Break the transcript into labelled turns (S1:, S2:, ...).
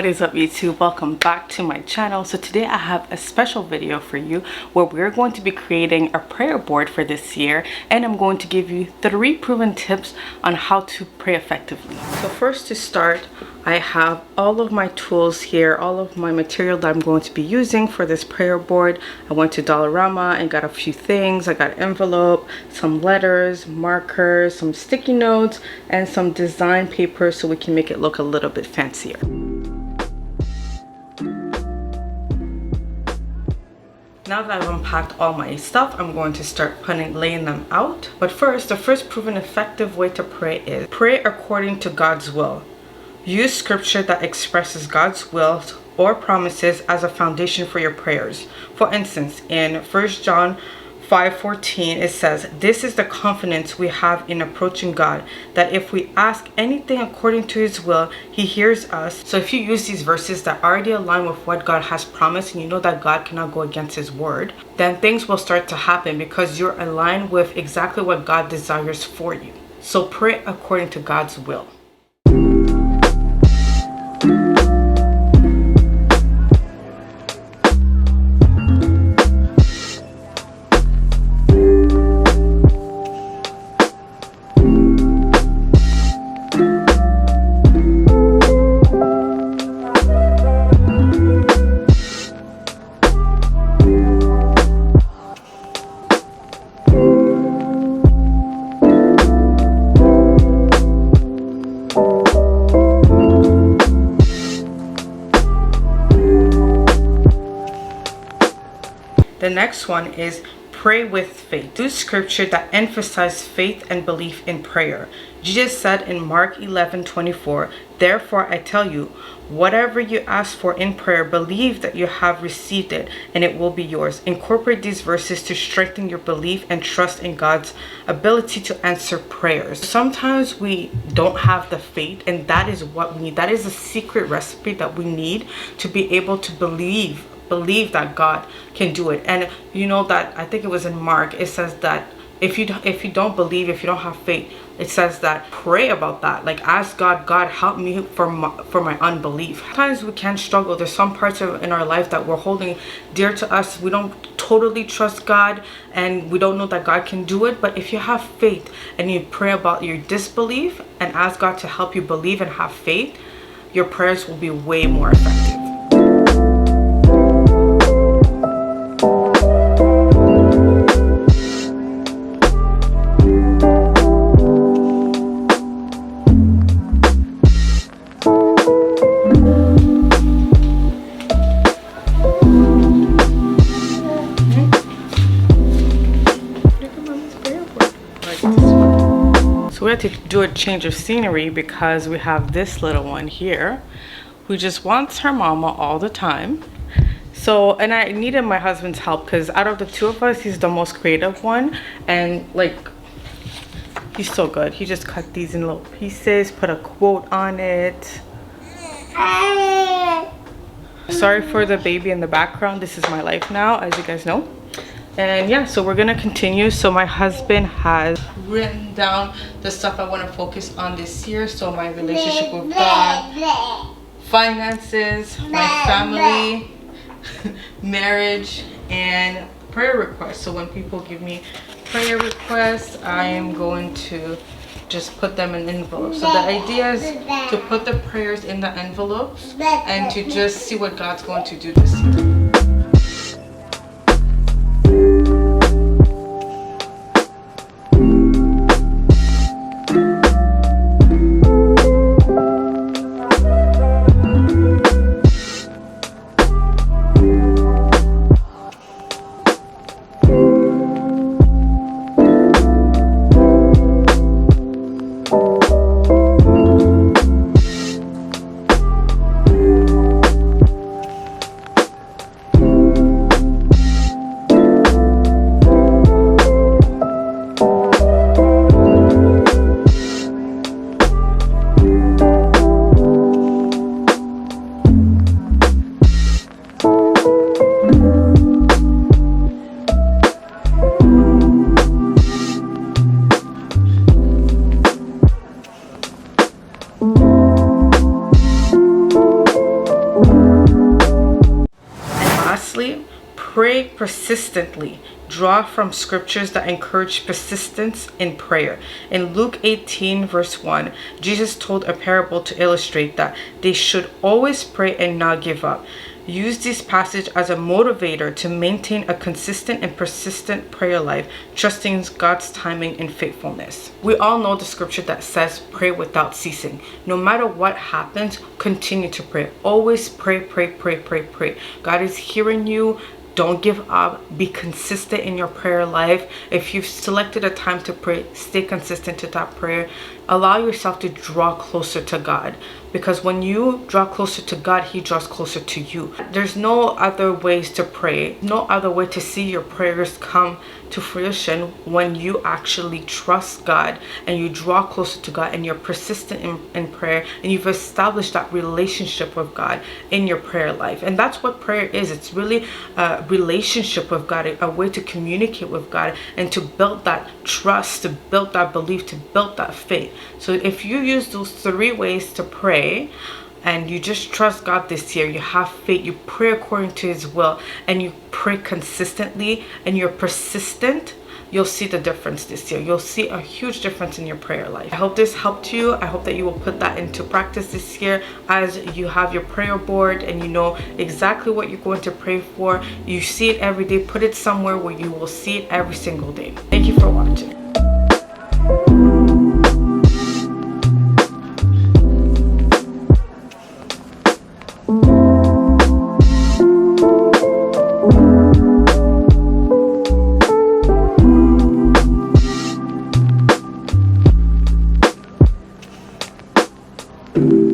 S1: What is up, YouTube? Welcome back to my channel. So today I have a special video for you where we're going to be creating a prayer board for this year, and I'm going to give you 3 proven tips on how to pray effectively. So first, to start, I have all of my tools here, all of my material that I'm going to be using for this prayer board. I went to Dollarama and got a few things. I got an envelope, some letters, markers, some sticky notes, and some design paper so we can make it look a little bit fancier. Now that I've unpacked all my stuff, I'm going to start laying them out. But first, the first proven effective way to pray is pray according to God's will. Use scripture that expresses God's will or promises as a foundation for your prayers. For instance, in 1 John 5:14, it says, "This is the confidence we have in approaching God, that if we ask anything according to his will, he hears us." So if you use these verses that already align with what God has promised, and you know that God cannot go against his word, then things will start to happen because you're aligned with exactly what God desires for you. So pray according to God's will. The next one is pray with faith. Use scripture that emphasize faith and belief in prayer. Jesus said in Mark 11:24, "Therefore I tell you, whatever you ask for in prayer, believe that you have received it and it will be yours." Incorporate these verses to strengthen your belief and trust in God's ability to answer prayers. Sometimes we don't have the faith, and that is what we need. That is a secret recipe that we need to be able to believe that God can do it. And you know that, I think it was in Mark, it says that if you don't believe, if you don't have faith, it says that pray about that. Like, ask God, help me for my unbelief. Sometimes we can struggle. There's some parts in our life that we're holding dear to us. We don't totally trust God, and we don't know that God can do it. But if you have faith and you pray about your disbelief and ask God to help you believe and have faith, your prayers will be way more effective. So we had to do a change of scenery because we have this little one here who just wants her mama all the time. So, and I needed my husband's help because out of the two of us, he's the most creative one, and like, he's so good. He just cut these in little pieces, put a quote on it. Sorry for the baby in the background. This is my life now, as you guys know. And yeah, so we're gonna continue. So my husband has written down the stuff I want to focus on this year. So my relationship with God, finances, my family, marriage, and prayer requests. So when people give me prayer requests, I am going to just put them in envelopes. So the idea is to put the prayers in the envelopes and to just see what God's going to do this year. Pray persistently. Draw from scriptures that encourage persistence in prayer. In Luke 18 verse 1, Jesus told a parable to illustrate that they should always pray and not give up. Use this passage as a motivator to maintain a consistent and persistent prayer life, trusting in God's timing and faithfulness. We all know the scripture that says, pray without ceasing. No matter what happens, continue to pray. Always pray, pray, pray, pray, pray. God is hearing you. Don't give up. Be consistent in your prayer life. If you've selected a time to pray, stay consistent to that prayer. Allow yourself to draw closer to God, because when you draw closer to God, He draws closer to you. There's no other ways to pray, no other way to see your prayers come to fruition when you actually trust God and you draw closer to God and you're persistent in prayer, and you've established that relationship with God in your prayer life. And that's what prayer is. It's really a relationship with God, a way to communicate with God and to build that trust, to build that belief, to build that faith. So if you use those 3 ways to pray, and you just trust God this year, you have faith, you pray according to His will, and you pray consistently, and you're persistent, you'll see the difference this year. You'll see a huge difference in your prayer life. I hope this helped you. I hope that you will put that into practice this year as you have your prayer board and you know exactly what you're going to pray for. You see it every day. Put it somewhere where you will see it every single day. Thank you for watching.
S2: you.